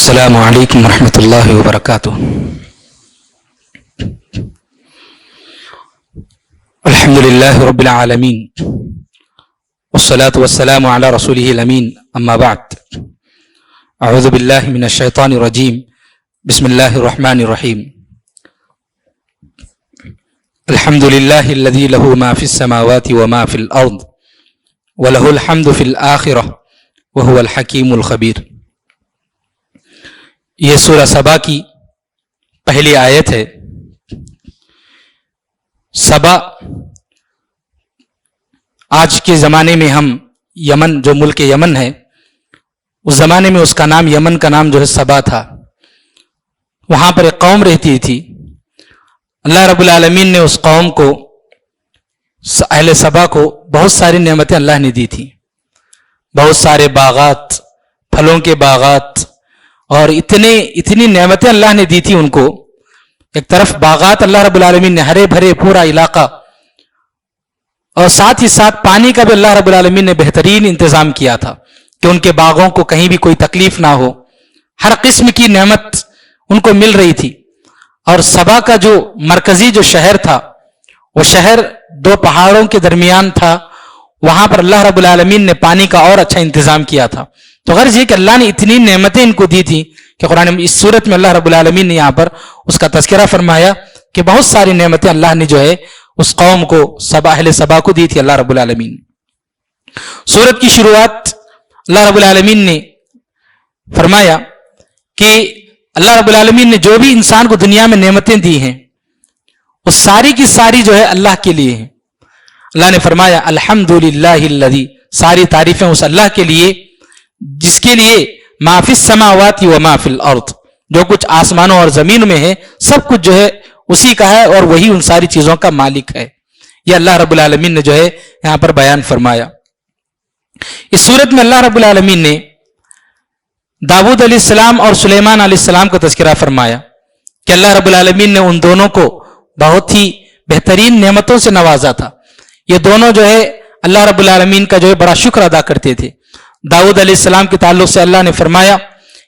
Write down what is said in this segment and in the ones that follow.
السلام علیکم ورحمۃ اللہ وبرکاتہ۔ الحمد للہ رب العالمین والصلاة والسلام علی رسولہ الامین، اما بعد، اعوذ باللہ من الشیطان الرجیم، بسم اللہ الرحمن الرحیم۔ الحمد للہ الذی لہ ما فی السماوات وما فی الارض ولہ الحمد فی الآخرہ وہو الحکیم الخبیر۔ یہ سورہ سبا کی پہلی آیت ہے۔ سبا آج کے زمانے میں ہم یمن، جو ملک یمن ہے، اس زمانے میں اس کا نام، یمن کا نام جو ہے سبا تھا۔ وہاں پر ایک قوم رہتی تھی۔ اللہ رب العالمین نے اس قوم کو، اہل سبا کو، بہت ساری نعمتیں اللہ نے دی تھی، بہت سارے باغات، پھلوں کے باغات، اور اتنی نعمتیں اللہ نے دی تھی ان کو۔ ایک طرف باغات اللہ رب العالمین نے، ہرے بھرے پورا علاقہ، اور ساتھ ہی ساتھ پانی کا بھی اللہ رب العالمین نے بہترین انتظام کیا تھا کہ ان کے باغوں کو کہیں بھی کوئی تکلیف نہ ہو، ہر قسم کی نعمت ان کو مل رہی تھی۔ اور سبا کا جو مرکزی جو شہر تھا، وہ شہر دو پہاڑوں کے درمیان تھا، وہاں پر اللہ رب العالمین نے پانی کا اور اچھا انتظام کیا تھا۔ تو غرض یہ کہ اللہ نے اتنی نعمتیں ان کو دی تھی کہ قرآن اس صورت میں اللہ رب العالمین نے یہاں پر اس کا تذکرہ فرمایا کہ بہت ساری نعمتیں اللہ نے جو ہے اس قوم کو، اہل سبا کو دی تھی اللہ رب العالمین۔ سورت کی شروعات اللہ رب العالمین نے فرمایا کہ اللہ رب العالمین نے جو بھی انسان کو دنیا میں نعمتیں دی ہیں، وہ ساری کی ساری جو ہے اللہ کے لیے ہیں۔ اللہ نے فرمایا الحمدللہ الذی، ساری تعریفیں اس اللہ کے لیے جس کے لیے ما فی السماوات و ما فی الارض، جو کچھ آسمانوں اور زمین میں ہے سب کچھ جو ہے اسی کا ہے، اور وہی ان ساری چیزوں کا مالک ہے۔ یہ اللہ رب العالمین نے جو ہے یہاں پر بیان فرمایا۔ اس صورت میں اللہ رب العالمین نے داؤد علیہ السلام اور سلیمان علیہ السلام کا تذکرہ فرمایا کہ اللہ رب العالمین نے ان دونوں کو بہت ہی بہترین نعمتوں سے نوازا تھا۔ یہ دونوں جو ہے اللہ رب العالمین کا جو ہے بڑا شکر ادا کرتے تھے۔ داؤد علیہ السلام کے تعلق سے اللہ نے فرمایا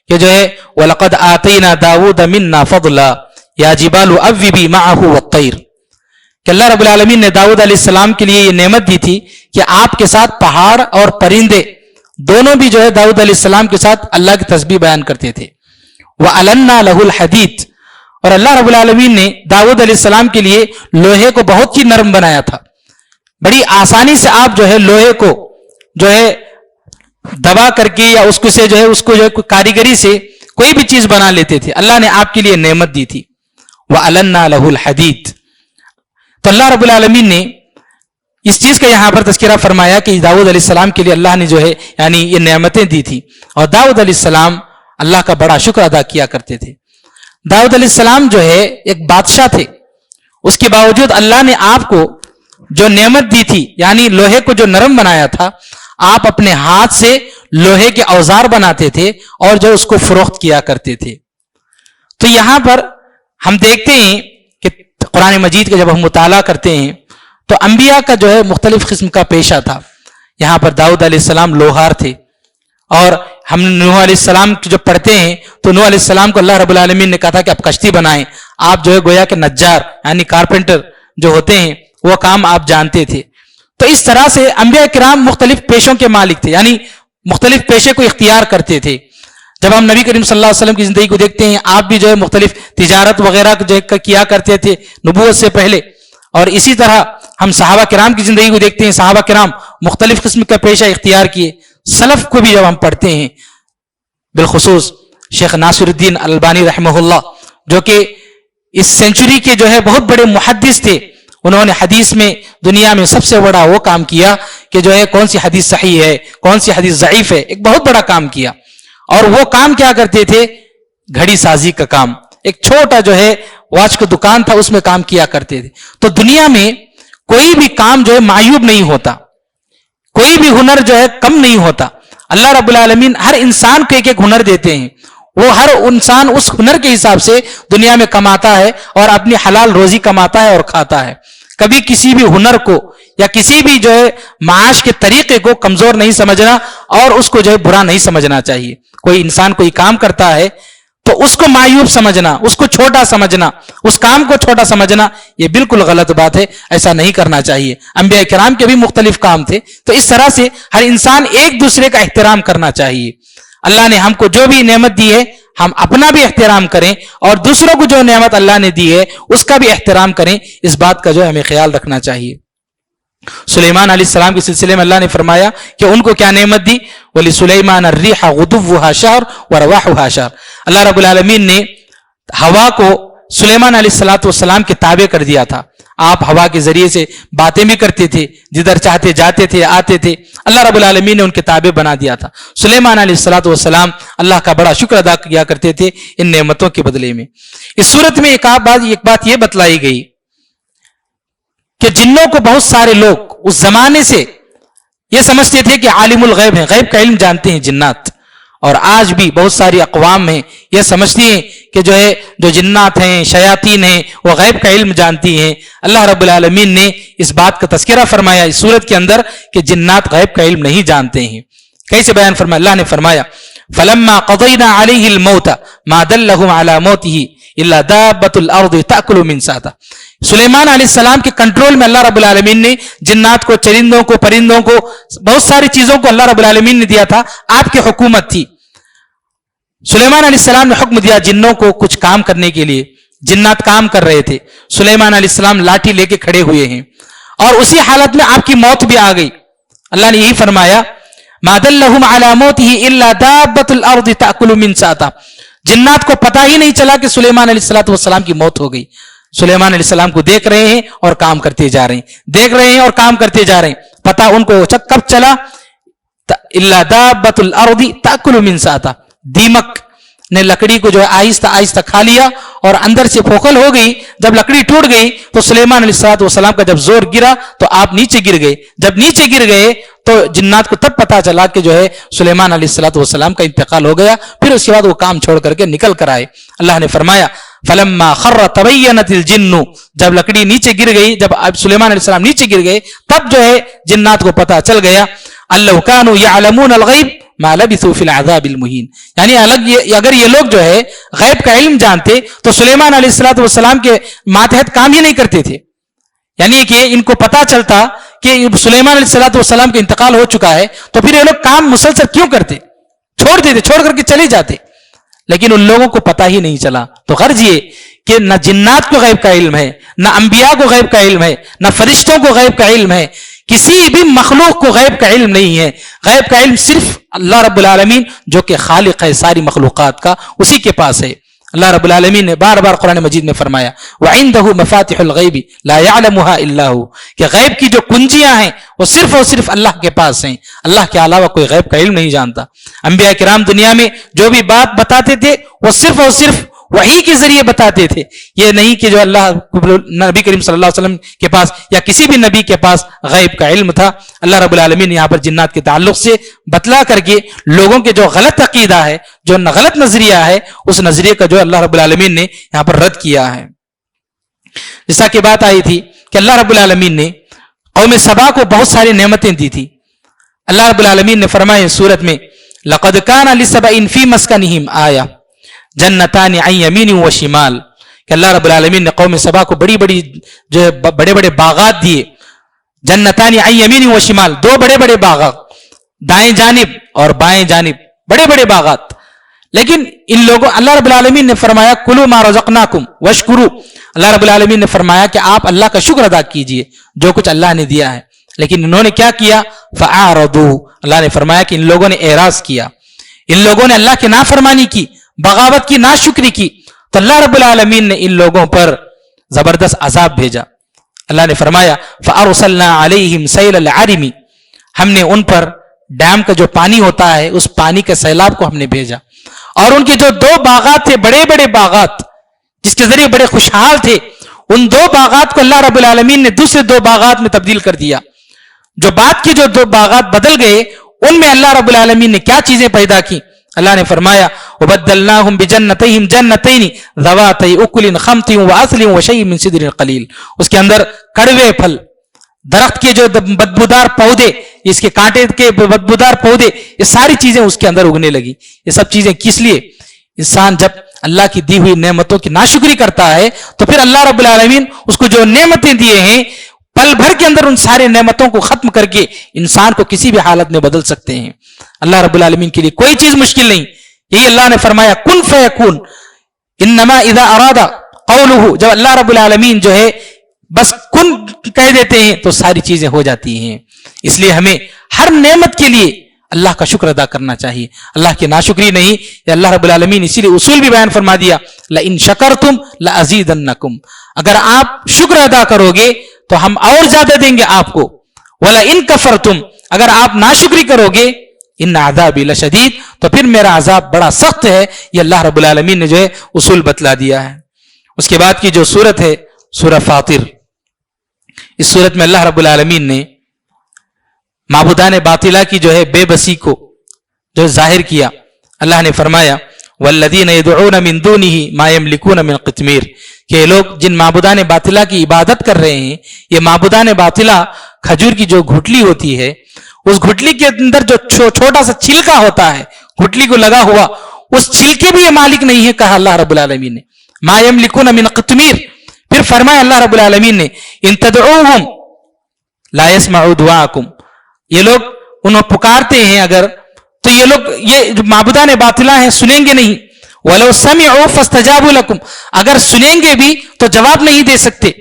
کہ جو ہے وَلَقَدْ آتَيْنَا دَاوُودَ مِنَّا فَضْلًا يَا جِبَالُ أَوِّبِي مَعَهُ وَالطَّيْرِ، کہ اللہ رب العالمین نے داؤد علیہ السلام کے لیے یہ نعمت دی تھی کہ آپ کے ساتھ پہاڑ اور پرندے دونوں بھی جو ہے داؤد علیہ السلام کے ساتھ اللہ کی تسبیح بیان کرتے تھے۔ وَأَلَنَّا لَهُ الْحَدِيدَ، اور اللہ رب العالمین نے داؤد علیہ السلام کے لیے لوہے کو بہت ہی نرم بنایا تھا۔ بڑی آسانی سے آپ جو ہے لوہے کو جو ہے دبا کر کے یا اس کو جو ہے کاریگری سے کوئی بھی چیز بنا لیتے تھے۔ اللہ نے آپ کے لیے نعمت دی تھی۔ وَأَلَنَّا لَهُ الْحَدِيدَ، تو اللہ رب العالمین نے اس چیز کا یہاں پر تذکرہ فرمایا کہ داؤد علیہ السلام کے لیے اللہ نے جو ہے یعنی یہ نعمتیں دی تھی، اور داؤد علیہ السلام اللہ کا بڑا شکر ادا کیا کرتے تھے۔ داؤد علیہ السلام جو ہے ایک بادشاہ تھے، اس کے باوجود اللہ نے آپ کو جو نعمت دی تھی، یعنی لوہے کو جو نرم بنایا تھا، آپ اپنے ہاتھ سے لوہے کے اوزار بناتے تھے اور جو اس کو فروخت کیا کرتے تھے۔ تو یہاں پر ہم دیکھتے ہیں کہ قرآن مجید کا جب ہم مطالعہ کرتے ہیں تو انبیاء کا جو ہے مختلف قسم کا پیشہ تھا۔ یہاں پر داؤد علیہ السلام لوہار تھے، اور ہم نوح علیہ السلام جو پڑھتے ہیں تو نوح علیہ السلام کو اللہ رب العالمین نے کہا تھا کہ آپ کشتی بنائیں۔ آپ جو ہے گویا کہ نجار یعنی کارپینٹر جو ہوتے ہیں وہ کام آپ جانتے تھے۔ تو اس طرح سے انبیاء کرام مختلف پیشوں کے مالک تھے، یعنی مختلف پیشے کو اختیار کرتے تھے۔ جب ہم نبی کریم صلی اللہ علیہ وسلم کی زندگی کو دیکھتے ہیں، آپ بھی جو ہے مختلف تجارت وغیرہ جو ہے کیا کرتے تھے نبوت سے پہلے، اور اسی طرح ہم صحابہ کرام کی زندگی کو دیکھتے ہیں، صحابہ کرام مختلف قسم کا پیشہ اختیار کیے۔ سلف کو بھی جب ہم پڑھتے ہیں، بالخصوص شیخ ناصر الدین البانی رحمہ اللہ، جو کہ اس سینچری کے جو ہے بہت بڑے محدث تھے، انہوں نے حدیث میں دنیا میں سب سے بڑا وہ کام کیا کہ جو ہے کون سی حدیث صحیح ہے، کون سی حدیث ضعیف ہے، ایک بہت بڑا کام کیا۔ اور وہ کام کیا کرتے تھے؟ گھڑی سازی کا کام، ایک چھوٹا جو ہے واچ کا دکان تھا، اس میں کام کیا کرتے تھے۔ تو دنیا میں کوئی بھی کام جو ہے معیوب نہیں ہوتا، کوئی بھی ہنر جو ہے کم نہیں ہوتا۔ اللہ رب العالمین ہر انسان کو ایک ایک ہنر دیتے ہیں، وہ ہر انسان اس ہنر کے حساب سے دنیا میں کماتا ہے اور اپنی حلال روزی کماتا ہے اور کھاتا ہے۔ کبھی کسی بھی ہنر کو یا کسی بھی جو ہے معاش کے طریقے کو کمزور نہیں سمجھنا اور اس کو جو ہے برا نہیں سمجھنا چاہیے۔ کوئی انسان کوئی کام کرتا ہے تو اس کو معیوب سمجھنا، اس کو چھوٹا سمجھنا، اس کام کو چھوٹا سمجھنا، یہ بالکل غلط بات ہے، ایسا نہیں کرنا چاہیے۔ انبیاء کرام کے بھی مختلف کام تھے، تو اس طرح سے ہر انسان ایک دوسرے کا احترام کرنا چاہیے۔ اللہ نے ہم کو جو بھی نعمت دی ہے ہم اپنا بھی احترام کریں، اور دوسروں کو جو نعمت اللہ نے دی ہے اس کا بھی احترام کریں، اس بات کا جو ہے ہمیں خیال رکھنا چاہیے۔ سلیمان علیہ السلام کے سلسلے میں اللہ نے فرمایا کہ ان کو کیا نعمت دی؟ وَلِسُلَيْمَانَ الرِّيحَ غُدُوُّهَا شَهْرٌ وَرَوَاحُهَا شَهْرٌ۔ اللہ رب العالمین نے ہوا کو سلیمان علیہ السلام کے تابع کر دیا تھا، آپ ہوا کے ذریعے سے باتیں بھی کرتے تھے، جدھر چاہتے جاتے تھے، آتے تھے، اللہ رب العالمین نے ان کے تابع بنا دیا تھا۔ سلیمان علیہ السلام اللہ کا بڑا شکر ادا کیا کرتے تھے ان نعمتوں کے بدلے میں۔ اس صورت میں ایک بات یہ بتلائی گئی کہ جنوں کو بہت سارے لوگ اس زمانے سے یہ سمجھتے تھے کہ عالم الغیب ہیں، غیب کا علم جانتے ہیں جنات، اور آج بھی بہت ساری اقوام ہیں یہ سمجھتی ہیں کہ جو جنات ہیں، شیاطین ہیں، وہ غیب کا علم جانتی ہیں۔ اللہ رب العالمین نے اس بات کا تذکرہ فرمایا اس سورت کے اندر کہ جنات غیب کا علم نہیں جانتے ہیں۔ کیسے بیان فرمایا؟ اللہ نے فرمایا فَلَمَّا قَضَيْنَا عَلَيْهِ الْمَوْتَ مَا دَلَّهُمْ عَلَى مَوْتِهِ إِلَّا دَابَّةُ الْأَرْضِ تَأْكُلُ مِنْ سَأْتَهُ۔ سلیمان علیہ السلام کے کنٹرول میں اللہ رب العالمین نے جنات کو، چرندوں کو، پرندوں کو، بہت ساری چیزوں کو اللہ رب العالمین نے دیا تھا، آپ کی حکومت تھی۔ سلیمان علیہ السلام نے حکم دیا جنوں کو کچھ کام کرنے کے لیے، جنات کام کر رہے تھے، سلیمان علیہ السلام لاٹھی لے کے کھڑے ہوئے ہیں، اور اسی حالت میں آپ کی موت بھی آ گئی۔ اللہ نے یہی فرمایا مَا دَلَّهُمْ عَلَى مَوْتِهِ إِلَّا دَابَّةُ الْأَرْضِ تَأْكُلُ مِنْ سَأْتَهُ۔ جنات کو پتہ ہی نہیں چلا کہ سلیمان علیہ السلام کی موت ہو گئی۔ سلیمان علیہ السلام کو دیکھ رہے ہیں اور کام کرتے جا رہے ہیں، دیکھ رہے ہیں اور کام کرتے جا رہے ہیں، پتہ ان کو کب چلا؟ إِلَّا دَابَّةُ الْأَرْضِ تَأْكُلُ مِنْ سَأْتَهُ۔ دیمک نے لکڑی کو جو ہے آہستہ آہستہ کھا لیا اور اندر سے پھوکھل ہو گئی۔ جب لکڑی ٹوٹ گئی تو سلیمان علیہ السلام کا جب زور گرا تو آپ نیچے گر گئے۔ جب نیچے گر گئے تو جنات کو تب پتا چلا کہ جو ہے سلیمان علیہ السلام کا انتقال ہو گیا۔ پھر اس کے بعد وہ کام چھوڑ کر کے نکل کر آئے۔ اللہ نے فرمایا فَلَمَّا خَرَّ تَبَيَّنَتِ الْجِنُّ، جب لکڑی نیچے گر گئی، جب سلیمان علیہ السلام نیچے گر گئے، تب جو ہے جنات کو پتا چل گیا أَلَّوْ كَانُوا يَعْلَمُونَ الْغَيْبَ مَا لَبِثُوا فِي الْعَذَابِ الْمُهِينِ، یعنی اگر یہ لوگ جو ہے غیب کا علم جانتے تو سلیمان علیہ السلام کے ماتحت کام ہی نہیں کرتے تھے۔ یعنی کہ ان کو پتا چلتا کہ سلیمان علیہ السلام کا انتقال ہو چکا ہے تو پھر یہ لوگ کام مسلسل کیوں کرتے، چھوڑ دیتے، چھوڑ کر کے چلے جاتے، لیکن ان لوگوں کو پتا ہی نہیں چلا۔ تو غرض یہ کہ نہ جنات کو غیب کا علم ہے، نہ انبیاء کو غیب کا علم ہے، نہ فرشتوں کو غیب کا علم ہے، کسی بھی مخلوق کو غیب کا علم نہیں ہے۔ غیب کا علم صرف اللہ رب العالمین جو کہ خالق ہے ساری مخلوقات کا، اسی کے پاس ہے۔ اللہ رب العالمین نے بار بار قرآن مجید میں فرمایا وَعِندَهُ مَفَاتِحُ الْغَيْبِ لَا يَعْلَمُهَا إِلَّا هُوَ، کہ غیب کی جو کنجیاں ہیں وہ صرف اور صرف اللہ کے پاس ہیں، اللہ کے علاوہ کوئی غیب کا علم نہیں جانتا۔ انبیاء کرام دنیا میں جو بھی بات بتاتے تھے وہ صرف اور صرف وحی کے ذریعے بتاتے تھے، یہ نہیں کہ جو اللہ نبی کریم صلی اللہ علیہ وسلم کے پاس یا کسی بھی نبی کے پاس غیب کا علم تھا۔ اللہ رب العالمین نے یہاں پر جنات کے تعلق سے بتلا کر کے لوگوں کے جو غلط عقیدہ ہے، جو غلط نظریہ ہے، اس نظریے کا جو اللہ رب العالمین نے یہاں پر رد کیا ہے۔ جیسا کہ بات آئی تھی کہ اللہ رب العالمین نے قوم سبا کو بہت ساری نعمتیں دی تھی۔ اللہ رب العالمین نے فرمایا اس سورت میں لَقَدْ كَانَ لِسَبَإٍ فِي مَسْكَنِهِمْ آیَةٌ جنتان عن یمین و شمال، کہ اللہ رب العالمین نے قوم سبا کو بڑے بڑے باغات دیے۔ جنتان عن یمین و شمال، دو بڑے بڑے باغات، دائیں جانب اور بائیں جانب، بڑے بڑے باغات۔ لیکن ان لوگوں اللہ رب العالمین نے فرمایا کلوا ما رزقناکم واشکروا، اللہ رب العالمین نے فرمایا کہ آپ اللہ کا شکر ادا کیجئے جو کچھ اللہ نے دیا ہے۔ لیکن انہوں نے کیا کیا؟ فاعرضوا، اللہ نے فرمایا کہ ان لوگوں نے اعراض کیا، ان لوگوں نے اللہ کی نافرمانی کی، بغاوت کی، ناشکری کی، تو اللہ رب العالمین نے ان لوگوں پر زبردست عذاب بھیجا۔ اللہ نے فرمایا فَأَرْسَلْنَا عَلَيْهِمْ سَيْلَ الْعَرِمِ، ہم نے ان پر ڈیم کا جو پانی ہوتا ہے اس پانی کے سیلاب کو ہم نے بھیجا، اور ان کے جو دو باغات تھے، بڑے بڑے باغات جس کے ذریعے بڑے خوشحال تھے، ان دو باغات کو اللہ رب العالمین نے دوسرے دو باغات میں تبدیل کر دیا۔ جو بعد کے جو دو باغات بدل گئے ان میں اللہ رب العالمین نے کیا چیزیں پیدا کی؟ اللہ نے فرمایا وَبَدَّلْنَاهُمْ بِجَنَّتَيْهِمْ جَنَّتَيْنِ ذَوَاتَيْ أُكُلٍ خَمْطٍ وَأَثْلٍ وَشَيْءٍ مِّن سِدْرٍ قَلِيلٍ، اس کے اندر کڑوے پھل، درخت کے جو بدبودار پودے، اس کے کانٹے کے بدبودار پودے، یہ ساری چیزیں اس کے اندر اگنے لگی. یہ سب چیزیں کس لیے؟ انسان جب اللہ کی دی ہوئی نعمتوں کی ناشکری کرتا ہے تو پھر اللہ رب العالمین اس کو جو نعمتیں دیے ہیں پل بھر کے اندر ان سارے نعمتوں کو ختم کر کے انسان کو کسی بھی حالت میں بدل سکتے ہیں. اللہ رب العالمین کے لیے کوئی چیز مشکل نہیں. یہی اللہ نے فرمایا کن فیکون، انما اذا اراد قولہ، جب اللہ رب العالمین جو ہے بس کن کہہ دیتے ہیں تو ساری چیزیں ہو جاتی ہیں. اس لیے ہمیں ہر نعمت کے لیے اللہ کا شکر ادا کرنا چاہیے، اللہ کی ناشکری نہیں. یا اللہ رب العالمین اسی لیے اصول بھی بیان فرما دیا، لئن شکرتم لازیدنکم، اگر آپ شکر ادا کرو گے تو ہم اور زیادہ دیں گے آپ کو. ولئن کفرتم، اگر آپ ناشکری کرو گے، ان عذابی لشدید، تو پھر میرا عذاب بڑا سخت ہے. یہ اللہ رب العالمین نے جو ہے اصول بتلا دیا ہے. اس کے بعد کی جو سورت ہے سورہ فاطر، اس سورت میں اللہ رب العالمین نے معبودان باطلہ کی جو ہے بے بسی کو جو ظاہر کیا. اللہ نے فرمایا والذین یدعون من دونہ ما یملکون من قطمیر، کہ یہ لوگ جن معبودان باطلہ کی عبادت کر رہے ہیں، یہ معبودان باطلہ کھجور کی جو گھٹلی ہوتی ہے، اس گھٹلی کے اندر جو چھوٹا سا چھلکا ہوتا ہے گھٹلی کو لگا ہوا، اس چھلکے بھی یہ مالک نہیں ہے، کہا اللہ رب العالمین نے ما یملکون من قطمیر. پھر فرمایا اللہ رب العالمین نے ان تدعوہم لا یسمعوا دعاءکم، یہ لوگ انہیں پکارتے ہیں اگر، تو یہ لوگ یہ جو معبودان باطلہ ہیں سنیں گے نہیں. وَلَوْ سَمِعُوا فَاسْتَجَابُوا لَكُمْ، اگر سنیں گے بھی تو جواب نہیں دے سکتے.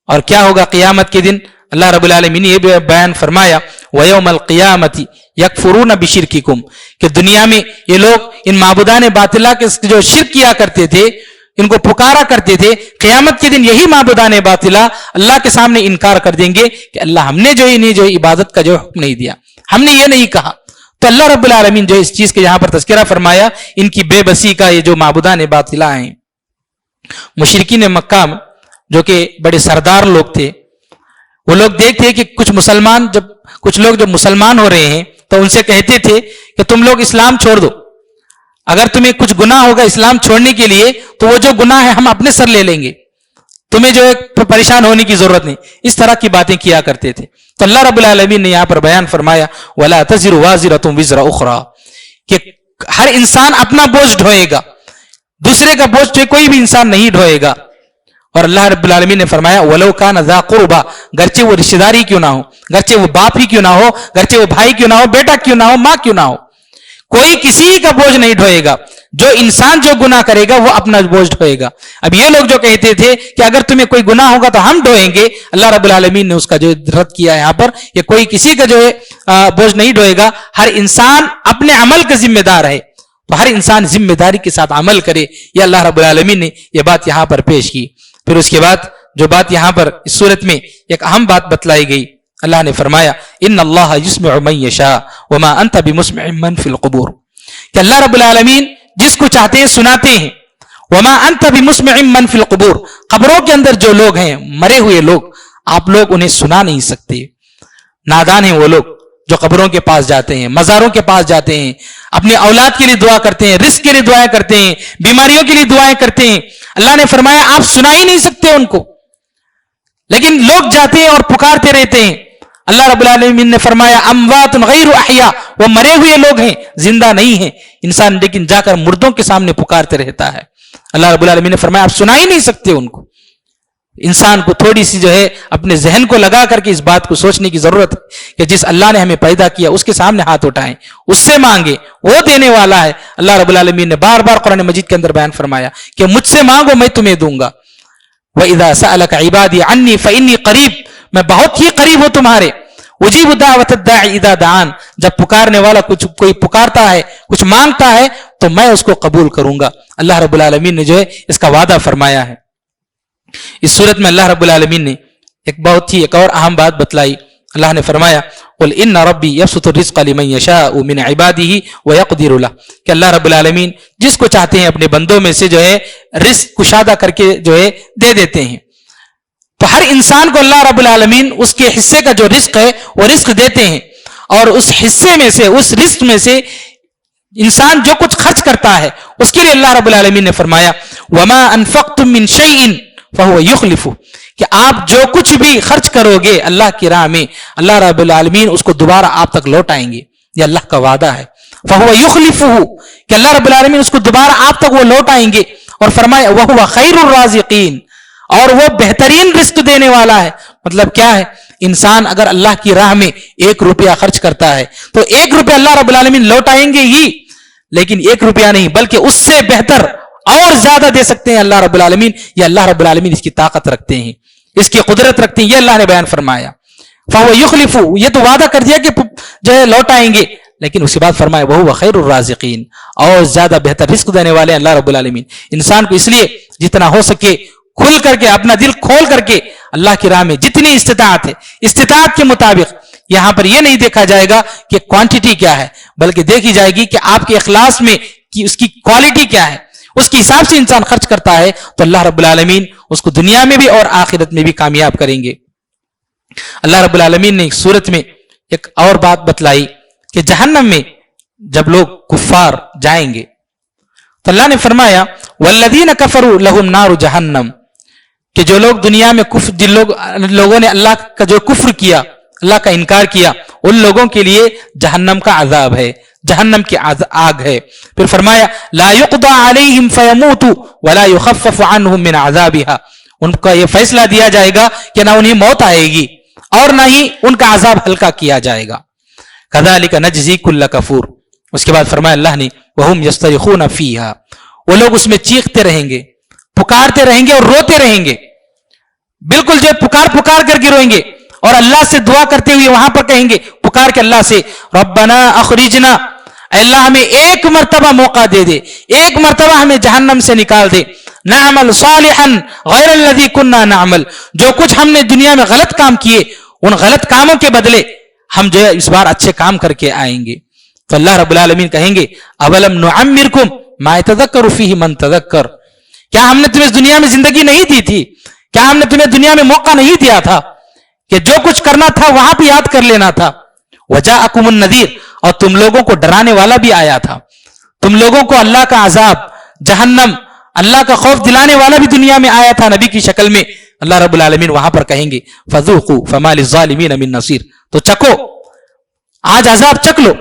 اور کیا ہوگا قیامت کے دن؟ اللہ رب العالمین نے یہ بیان فرمایا وَيَوْمَ الْقِيَامَةِ يَكْفُرُونَ بِشِرْكِكُمْ، کہ دنیا میں یہ لوگ ان معبودان باطلہ کے جو شرک کیا کرتے تھے، ان کو پکارا کرتے تھے، قیامت کے دن یہی معبودان باطلہ اللہ کے سامنے انکار کر دیں گے کہ اللہ ہم نے جو انہیں جو عبادت کا جو حکم نہیں دیا، ہم نے یہ نہیں کہا. تو اللہ رب العالمین جو اس چیز کے یہاں پر تذکرہ فرمایا ان کی بے بسی کا، یہ جو معبودان باطلہ ہیں. مشرکین مکہ جو کہ بڑے سردار لوگ تھے، وہ لوگ دیکھتے کہ کچھ لوگ جب مسلمان ہو رہے ہیں تو ان سے کہتے تھے کہ تم لوگ اسلام چھوڑ دو، اگر تمہیں کچھ گناہ ہوگا اسلام چھوڑنے کے لیے تو وہ جو گناہ ہے ہم اپنے سر لے لیں گے، تمہیں جو ہے پریشان ہونے کی ضرورت نہیں. اس طرح کی باتیں کیا کرتے تھے. تو اللہ رب العالمین نے یہاں پر بیان فرمایا وَلَا تَزِرُ وَازِرَةٌ وِزْرَ أُخْرَى، کہ ہر انسان اپنا بوجھ ڈھوئے گا، دوسرے کا بوجھ جو کوئی بھی انسان نہیں ڈھوئے گا. اور اللہ رب العالمین نے فرمایا وَلَوْ كَانَ ذَا قُرْبَى، گرچہ وہ رشتہ داری کیوں نہ ہو، گرچہ وہ باپ ہی کیوں نہ ہو، گرچہ وہ بھائی کیوں نہ ہو، بیٹا کیوں نہ ہو، ماں کیوں نہ ہو، کوئی کسی کا بوجھ نہیں ڈھوئے گا. جو انسان جو گناہ کرے گا وہ اپنا بوجھ ڈھوئے گا. اب یہ لوگ جو کہتے تھے کہ اگر تمہیں کوئی گناہ ہوگا تو ہم ڈھوئیں گے، اللہ رب العالمین نے اس کا جو رد کیا ہے یہاں پر کہ کوئی کسی کا جو ہے بوجھ نہیں ڈھوئے گا. ہر انسان اپنے عمل کا ذمہ دار ہے، تو ہر انسان ذمہ داری کے ساتھ عمل کرے. یہ اللہ رب العالمین نے یہ بات یہاں پر پیش کی. پھر اس کے بعد جو بات یہاں پر اس صورت میں ایک اہم بات بتلائی گئی، اللہ نے فرمایا ان اللہ یسمع من یشاء وما انت بمسمع من فی القبور، کہ اللہ رب العالمین جس کو چاہتے ہیں سناتے ہیں. وما انت بمسمع من فی القبور، قبروں کے اندر جو لوگ ہیں مرے ہوئے لوگ، آپ لوگ انہیں سنا نہیں سکتے. نادان ہیں وہ لوگ جو قبروں کے پاس جاتے ہیں، مزاروں کے پاس جاتے ہیں، اپنے اولاد کے لیے دعا کرتے ہیں، رزق کے لیے دعائیں کرتے ہیں، بیماریوں کے لیے دعائیں کرتے ہیں. اللہ نے فرمایا آپ سنا ہی نہیں سکتے ان کو، لیکن لوگ جاتے ہیں اور پکارتے رہتے ہیں. اللہ رب العالمین نے فرمایا اموات غیر احیاء، وہ مرے ہوئے لوگ ہیں، زندہ نہیں ہیں. انسان لیکن جا کر مردوں کے سامنے پکارتے رہتا ہے. اللہ رب العالمین نے فرمایا آپ سنا ہی نہیں سکتے ان کو. انسان کو تھوڑی سی جو ہے اپنے ذہن کو لگا کر کے اس بات کو سوچنے کی ضرورت ہے کہ جس اللہ نے ہمیں پیدا کیا اس کے سامنے ہاتھ اٹھائیں، اس سے مانگیں، وہ دینے والا ہے. اللہ رب العالمین نے بار بار قرآن مجید کے اندر بیان فرمایا کہ مجھ سے مانگو میں تمہیں دوں گا. وَإِذَا سَأَلَكَ عِبَادِي عَنِّي فَإِنِّي قَرِيب، میں بہت ہی قریب ہوں تمہارے. اجیب دعوت الداعی اذا دعان، جب پکارنے والا کوئی پکارتا ہے، کچھ مانگتا ہے تو میں اس کو قبول کروں گا. اللہ رب العالمین نے جو ہے اس کا وعدہ فرمایا ہے. اس صورت میں اللہ رب العالمین نے ایک اور اہم بات بتلائی. اللہ نے فرمایا قل ان ربی یبسط الرزق لمن یشاء من عباده ویقدر له، کہ اللہ رب العالمین جس کو چاہتے ہیں اپنے بندوں میں سے جو ہے رزق کشادہ کر کے جو ہے دے دیتے ہیں. تو ہر انسان کو اللہ رب العالمین اس کے حصے کا جو رزق ہے وہ رزق دیتے ہیں، اور اس حصے میں سے، اس رزق میں سے انسان جو کچھ خرچ کرتا ہے اس کے لیے اللہ رب العالمین نے فرمایا وما انفقتم من شیء فهو یخلفہ، کہ آپ جو کچھ بھی خرچ کرو گے اللہ کی راہ میں اللہ رب العالمین اس کو دوبارہ آپ تک لوٹائیں گے. یہ اللہ کا وعدہ ہے. فَهُوَ يُخْلِفُهُ کہ اللہ رب العالمین اس کو دوبارہ آپ تک وہ لوٹائیں گے. اور فرمایا وَهُوَ خَيْرُ الرَّازِقِينَ اور وہ بہترین رزق دینے والا ہے. مطلب کیا ہے؟ انسان اگر اللہ کی راہ میں 1 روپیہ خرچ کرتا ہے تو 1 روپیہ اللہ رب العالمین لوٹائیں گے ہی, لیکن 1 روپیہ نہیں بلکہ اس سے بہتر اور زیادہ دے سکتے ہیں اللہ رب العالمین. یہ اللہ رب العالمین اس کی طاقت رکھتے ہیں, اس کی قدرت رکھتے ہیں. یہ اللہ نے بیان فرمایا. فَهُوَ يُخْلِفُ یہ تو وعدہ کر دیا کہ جو ہے لوٹائیں گے, لیکن اس کے بعد فرمایا وَهُوَ خَيْرُ الرَّازِقِينَ اور زیادہ بہتر رزق دینے والے ہیں اللہ رب العالمین. انسان کو اس لیے جتنا ہو سکے کھل کر کے اپنا دل کھول کر کے اللہ کی راہ میں جتنی استطاعت ہے استطاعت کے مطابق, یہاں پر یہ نہیں دیکھا جائے گا کہ کوانٹٹی کیا ہے بلکہ دیکھی جائے گی کہ آپ کے اخلاص میں کہ اس کی کوالٹی کیا ہے, اس کے حساب سے انسان خرچ کرتا ہے تو اللہ رب العالمین اس کو دنیا میں بھی اور آخرت میں بھی کامیاب کریں گے. اللہ رب العالمین نے ایک صورت میں ایک اور بات بتلائی کہ جہنم میں جب لوگ کفار جائیں گے تو اللہ نے فرمایا والذین کفروا لہم نار جہنم کہ جو لوگ دنیا میں جن لوگوں نے اللہ کا جو کفر کیا, اللہ کا انکار کیا, ان لوگوں کے لیے جہنم کا عذاب ہے, جہنم کی آگ ہے. پھر فرمایا لا یقضى علیہم فیموتوا ولا یخفف عنہم من عذابها ان کا یہ فیصلہ دیا جائے گا کہ نہ انہیں موت آئے گی اور نہ ہی ان کا عذاب ہلکا کیا جائے گا. کذالک نجزی کل کفور اس کے بعد فرمایا اللہ نے وہم یصطرخون فیہا وہ لوگ اس میں چیختے رہیں گے, پکارتے رہیں گے اور روتے رہیں گے, بالکل جو پکار کر کے روئیں گے اور اللہ سے دعا کرتے ہوئے وہاں پر کہیں گے پکار کے اللہ سے ربنا اخرجنا اللہ ہمیں 1 مرتبہ موقع دے دے, 1 مرتبہ ہمیں جہنم سے نکال دے, نعمل صالحا غیر الذی کنا نعمل جو کچھ ہم نے دنیا میں غلط کام کیے ان غلط کاموں کے بدلے ہم جو ہے اس بار اچھے کام کر کے آئیں گے. تو اللہ رب العالمین کہیں گے اولم نعمرکم ما یتذکر فیہ من تذکر کیا ہم نے تمہیں دنیا میں زندگی نہیں دی تھی, کیا ہم نے تمہیں دنیا میں موقع نہیں دیا تھا کہ جو کچھ کرنا تھا وہاں پہ یاد کر لینا تھا. وجاءکم النذیر اور تم لوگوں کو ڈرانے والا بھی آیا تھا, تم لوگوں کو اللہ کا عذاب جہنم اللہ کا خوف دلانے والا بھی دنیا میں آیا تھا نبی کی شکل میں. اللہ رب العالمین وہاں پر کہیں گے فذوقوا فما للظالمین من نصیر تو چکو آج عذاب چک لو,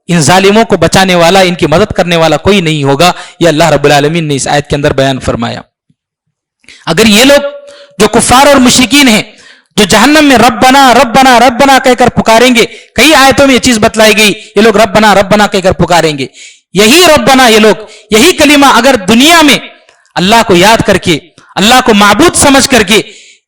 ان ظالموں کو بچانے والا ان کی مدد کرنے والا کوئی نہیں ہوگا. یہ اللہ رب العالمین نے اس آیت کے اندر بیان فرمایا. اگر یہ لوگ جو کفار اور مشرکین ہیں جو جہنم میں ربنا ربنا ربنا کہہ کر پکاریں گے, کئی آیتوں میں یہ چیز بتلائی گئی یہ لوگ ربنا ربنا کہہ کر پکاریں گے, یہی ربنا یہ لوگ یہی کلمہ اگر دنیا میں اللہ کو یاد کر کے اللہ کو معبود سمجھ کر کے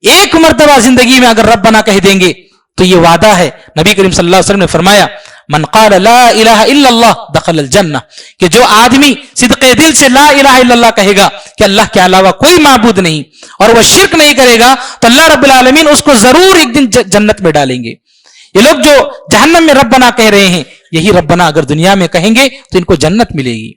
1 مرتبہ زندگی میں اگر ربنا کہہ دیں گے تو یہ وعدہ ہے. نبی کریم صلی اللہ علیہ وسلم نے فرمایا من قال لا الہ الا اللہ دخل الجنہ کہ جو آدمی صدق دل سے لا الہ الا اللہ کہے گا کہ اللہ کے علاوہ کوئی معبود نہیں اور وہ شرک نہیں کرے گا تو اللہ رب العالمین اس کو ضرور ایک دن جنت میں ڈالیں گے. یہ لوگ جو جہنم میں ربنا کہہ رہے ہیں یہی ربنا اگر دنیا میں کہیں گے تو ان کو جنت ملے گی.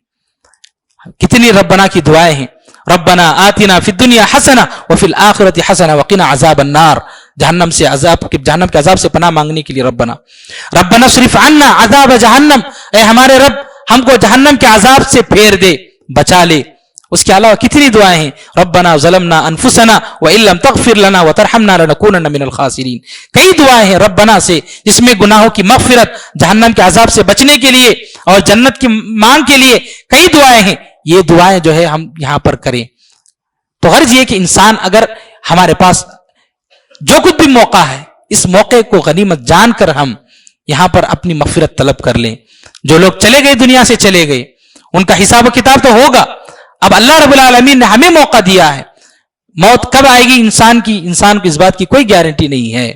کتنی ربنا کی دعائیں ہیں, ربنا آتنا فی الدنیا حسنہ وفی الآخرۃ حسنہ وقنا عذاب النار جہنم کے عذاب سے پناہ مانگنے کے لیے ربنا اصرف عنا عذاب جہنم اے ہمارے رب ہم کو جہنم کے عذاب سے پھیر دے بچا لے. اس کے علاوہ کتنی دعائیں ہیں ربنا ظلمنا انفسنا وان لم تغفر لنا وترحمنا لنکونن من الخاسرین. کئی دعائیں ہیں ربنا سے جس میں گناہوں کی مغفرت جہنم کے عذاب سے بچنے کے لیے اور جنت کی مانگ کے لیے کئی دعائیں ہیں. یہ دعائیں جو ہے ہم یہاں پر کریں. تو غرض یہ کہ انسان اگر ہمارے پاس جو کچھ بھی موقع ہے اس موقع کو غنیمت جان کر ہم یہاں پر اپنی مغفرت طلب کر لیں. جو لوگ چلے گئے دنیا سے چلے گئے ان کا حساب و کتاب تو ہوگا. اب اللہ رب العالمین نے ہمیں موقع دیا ہے, موت کب آئے گی انسان کو اس بات کی کوئی گارنٹی نہیں ہے,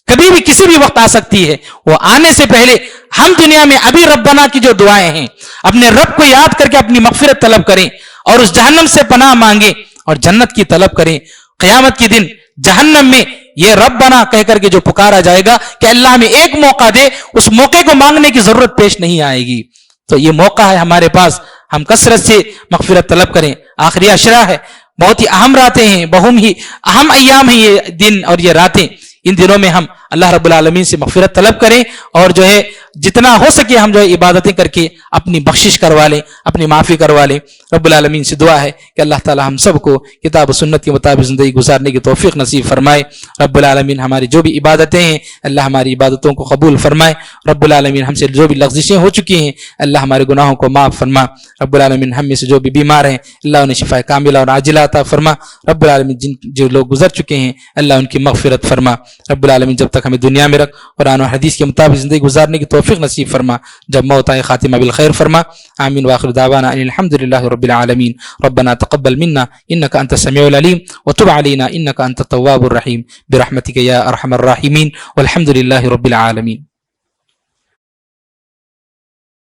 کبھی بھی کسی بھی وقت آ سکتی ہے. وہ آنے سے پہلے ہم دنیا میں ابھی ربنا کی جو دعائیں ہیں اپنے رب کو یاد کر کے اپنی مغفرت طلب کریں اور اس جہنم سے پناہ مانگیں اور جنت کی طلب کریں. قیامت کے دن جہنم میں یہ ربنا کہہ کر کے جو پکارا جائے گا کہ اللہ ہمیں 1 موقع دے, اس موقع کو مانگنے کی ضرورت پیش نہیں آئے گی. تو یہ موقع ہے ہمارے پاس, ہم کثرت سے مغفرت طلب کریں. آخری عشرہ ہے, بہت ہی اہم راتیں ہیں, بہت ہی اہم ایام ہیں یہ دن اور یہ راتیں. ان دنوں میں ہم اللہ رب العالمین سے مغفرت طلب کریں اور جو ہے جتنا ہو سکے ہم جو ہے عبادتیں کر کے اپنی بخشش کروا لیں، اپنی معافی کروا لیں۔ رب العالمین سے دعا ہے کہ اللہ تعالی ہم سب کو کتاب و سنت کے مطابق زندگی گزارنے کی توفیق نصیب فرمائے۔ رب العالمین ہماری جو بھی عبادتیں ہیں اللہ ہماری عبادتوں کو قبول فرمائے۔ رب العالمین ہم سے جو بھی لغزشیں ہو چکی ہیں اللہ ہمارے گناہوں کو معاف فرما۔ رب العالمین ہم میں سے جو بھی بیمار ہیں اللہ انہیں شفا کاملہ اور عاجلہ عطا فرما۔ رب العالمین جو لوگ گزر چکے ہیں اللہ ان کی مغفرت فرما۔ رب العالمین جب تک ہمیں دنیا میں رکھ قرآن و حدیث کے مطابق زندگی گزارنے کی توفیق نصیب فرما، جب موت آئے خاتمہ بالخیر فرما۔ آمین وآخر دعوانا ان الحمد للہ رب العالمین۔ ربنا تقبل منا انك انت السميع العليم وتب علينا انك انت التواب الرحيم برحمتك يا ارحم الراحمين والحمد لله رب العالمين۔